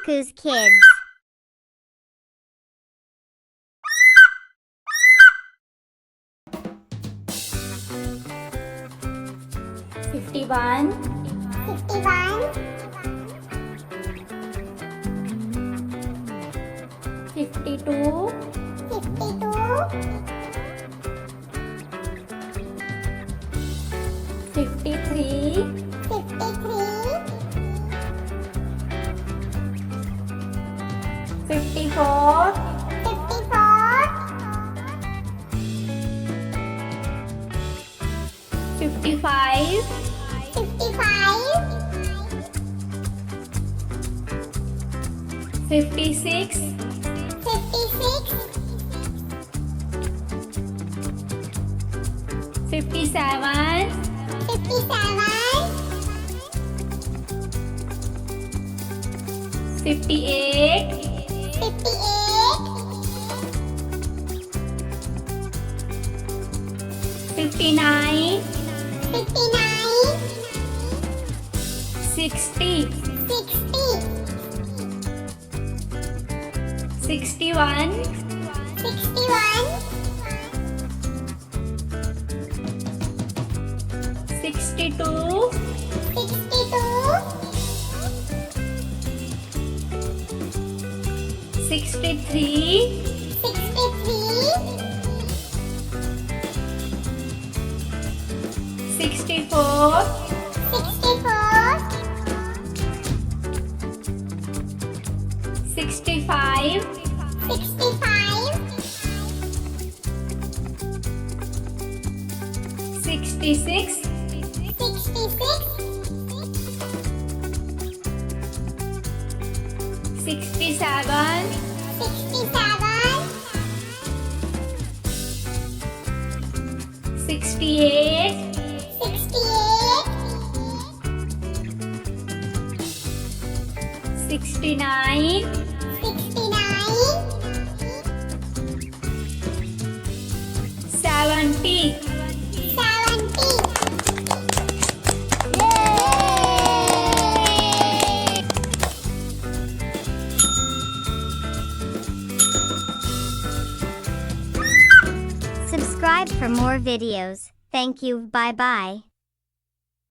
Kaku's Kids. Fifty-one, 52, 53, 54, 55, 56, 57, 58, 59, 60, 61, 62, 63, 64, 65, 66, 67, 68, 69, 70. Subscribe for more videos. Thank you. Bye bye.